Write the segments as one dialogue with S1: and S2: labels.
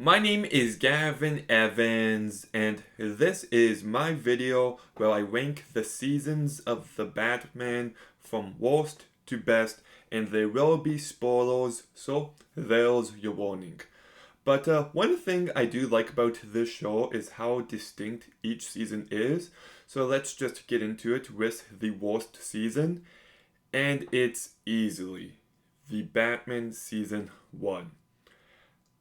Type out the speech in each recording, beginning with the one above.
S1: My name is Gavin Evans, and this is my video where I rank the seasons of the Batman from worst to best, and there will be spoilers, so there's your warning. But one thing I do like about this show is how distinct each season is, so let's just get into it with the worst season, and it's easily the Batman Season 1.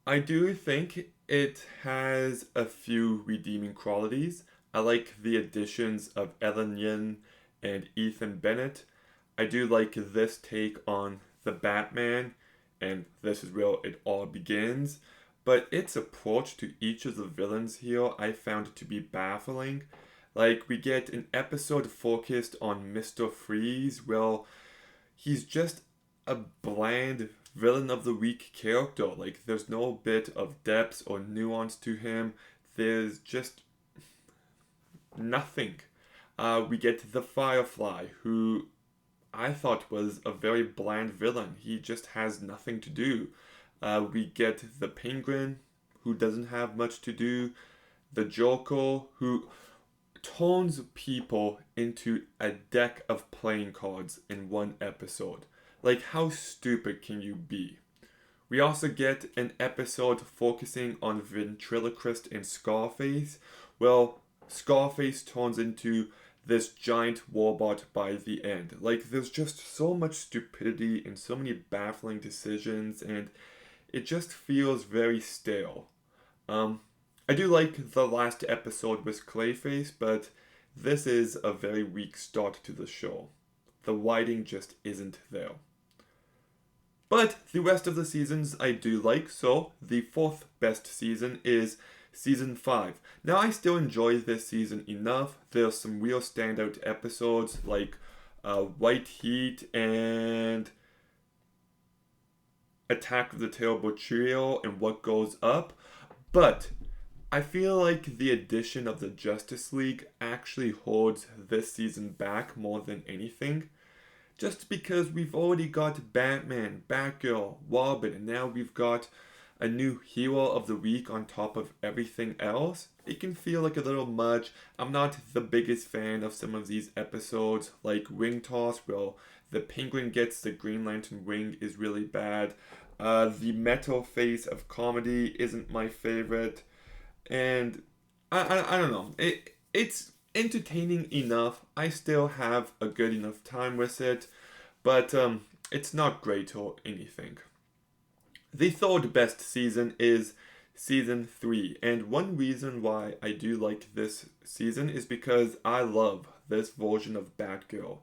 S1: I do think it has a few redeeming qualities. I like the additions of Ellen Yin and Ethan Bennett. I do like this take on the Batman, and this is where it all begins. But its approach to each of the villains here I found to be baffling. Like, we get an episode focused on Mr. Freeze. Well, he's just a bland villain of the week character. Like, there's no bit of depth or nuance to him. There's just nothing. We get the Firefly, who I thought was a very bland villain. He just has nothing to do. We get the Penguin, who doesn't have much to do. The Joker, who turns people into a deck of playing cards in one episode. Like, how stupid can you be? We also get an episode focusing on ventriloquist and Scarface. Well, Scarface turns into this giant robot by the end. Like, there's just so much stupidity and so many baffling decisions, and it just feels very stale. I do like the last episode with Clayface, but this is a very weak start to the show. The writing just isn't there. But the rest of the seasons I do like, so the fourth best season is Season 5. Now, I still enjoy this season enough. There's some real standout episodes like White Heat and Attack of the Terrible Trio and What Goes Up. But I feel like the addition of the Justice League actually holds this season back more than anything. Just because we've already got Batman, Batgirl, Robin, and now we've got a new hero of the week on top of everything else, it can feel like a little much. I'm not the biggest fan of some of these episodes, like Ring Toss, where the Penguin gets the Green Lantern ring is really bad. The metal face of comedy isn't my favorite. And I don't know. It's entertaining enough. I still have a good enough time with it, but it's not great or anything. The third best season is season 3, and one reason why I do like this season is because I love this version of Batgirl.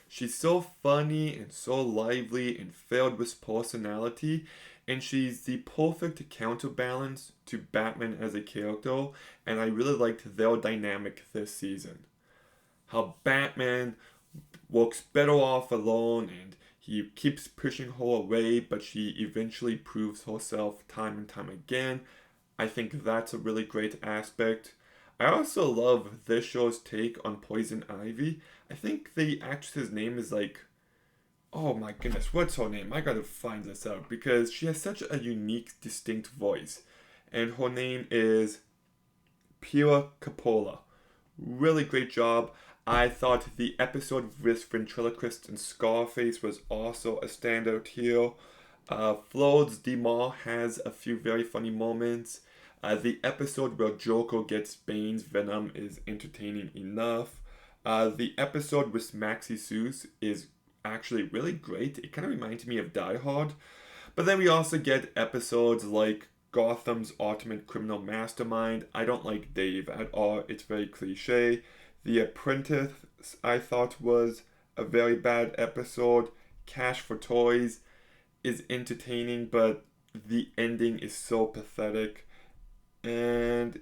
S1: She's so funny and so lively and filled with personality, and she's the perfect counterbalance to Batman as a character, and I really liked their dynamic this season. How Batman works better off alone and he keeps pushing her away, but she eventually proves herself time and time again. I think that's a really great aspect. I also love this show's take on Poison Ivy. I think the actress's name is like, oh my goodness, what's her name? I gotta find this out because she has such a unique, distinct voice. And her name is Pira Capola. Really great job. I thought the episode with Ventriloquist and Scarface was also a standout here. Floyd's Demar has a few very funny moments. The episode where Joker gets Bane's venom is entertaining enough. The episode with Maxie Seuss is actually really great. It kind of reminds me of Die Hard. But then we also get episodes like Gotham's Ultimate Criminal Mastermind. I don't like Dave at all. It's very cliche. The Apprentice, I thought, was a very bad episode. Cash for Toys is entertaining, but the ending is so pathetic. And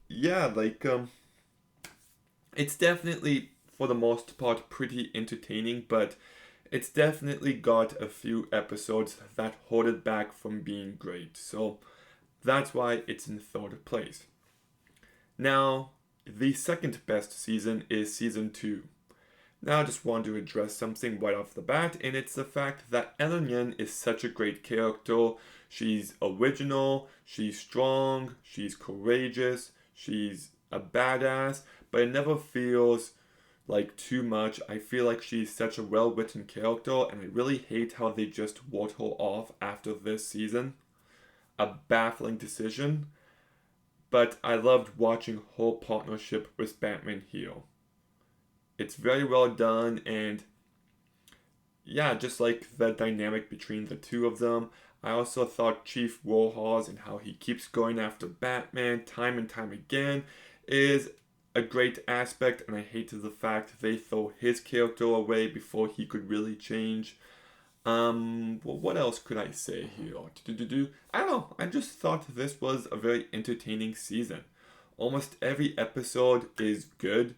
S1: yeah, it's definitely, for the most part, pretty entertaining, but it's definitely got a few episodes that hold it back from being great. So that's why it's in third place. Now, the second best season is season 2. Now I just want to address something right off the bat, and it's the fact that Ellen Yen is such a great character. She's original, she's strong, she's courageous, she's a badass, but it never feels like too much. I feel like she's such a well-written character, and I really hate how they just wrote her off after this season. A baffling decision, but I loved watching her partnership with Batman here. It's very well done, and yeah, just like the dynamic between the two of them. I also thought Chief Warhorse and how he keeps going after Batman time and time again is a great aspect, and I hated the fact they throw his character away before he could really change. Well, what else could I say here? I don't know. I just thought this was a very entertaining season. Almost every episode is good.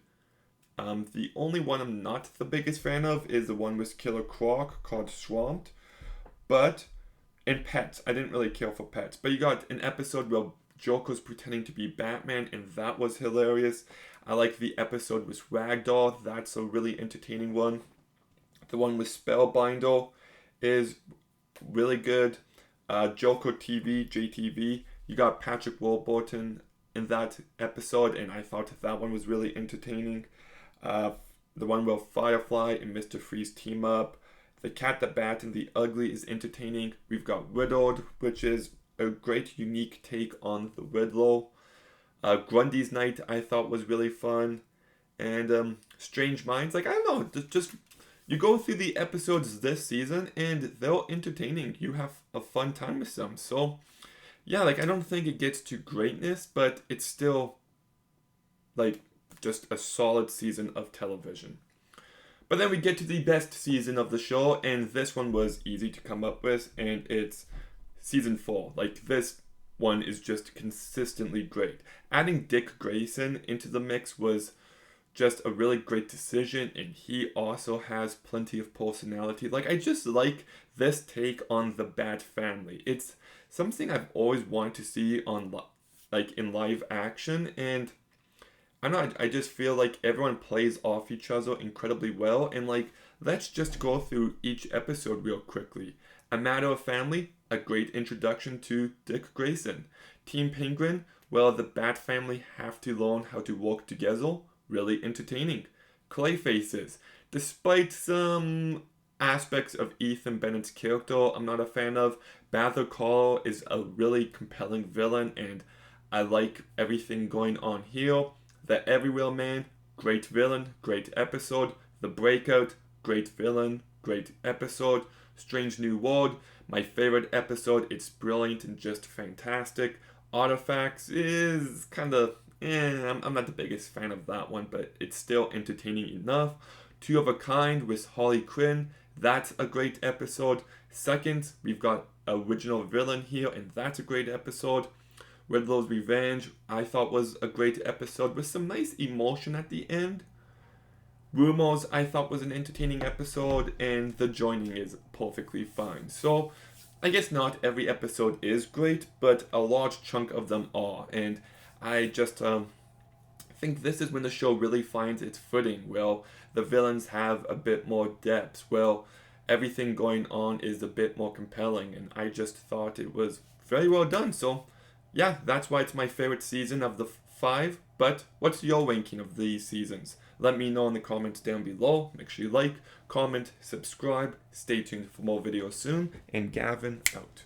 S1: The only one I'm not the biggest fan of is the one with Killer Croc called Swamped. But in Pets, I didn't really care for Pets. But you got an episode where Joker's pretending to be Batman, and that was hilarious. I like the episode with Ragdoll. That's a really entertaining one. The one with Spellbinder is really good. Joker TV, JTV. You got Patrick Warburton in that episode, and I thought that one was really entertaining. The one where Firefly and Mr. Freeze team up. The Cat, the Bat, and the Ugly is entertaining. We've got Riddled, which is a great, unique take on the Riddler. Grundy's Night, I thought was really fun. And Strange Minds, like, I don't know, just you go through the episodes this season, and they're entertaining. You have a fun time with them. So, yeah, like, I don't think it gets to greatness, but it's still, like, just a solid season of television. But then we get to the best season of the show, and this one was easy to come up with, and it's season 4. Like, this one is just consistently great. Adding Dick Grayson into the mix was just a really great decision, and he also has plenty of personality. Like, I just like this take on the Bat family. It's something I've always wanted to see on, like, in live action, and I don't know, I just feel like everyone plays off each other incredibly well, and like, let's just go through each episode real quickly. A Matter of Family, a great introduction to Dick Grayson. Team Penguin, well, the Bat family have to learn how to work together, really entertaining. Clayfaces, despite some aspects of Ethan Bennett's character I'm not a fan of, Bather Call is a really compelling villain, and I like everything going on here. The Everywhere Man, great villain, great episode. The Breakout, great villain, great episode. Strange New World, my favorite episode. It's brilliant and just fantastic. Artifacts is kind of, I'm not the biggest fan of that one, but it's still entertaining enough. Two of a Kind with Harley Quinn, that's a great episode. Second, we've got Original Villain here, and that's a great episode. Riddler's Revenge, I thought was a great episode with some nice emotion at the end. Rumors, I thought was an entertaining episode, and The Joining is perfectly fine. So, I guess not every episode is great, but a large chunk of them are, and I just think this is when the show really finds its footing. Well, the villains have a bit more depth. Well, everything going on is a bit more compelling, and I just thought it was very well done. So, yeah, that's why it's my favorite season of the 5. But what's your ranking of these seasons? Let me know in the comments down below. Make sure you like, comment, subscribe. Stay tuned for more videos soon. And Gavin out.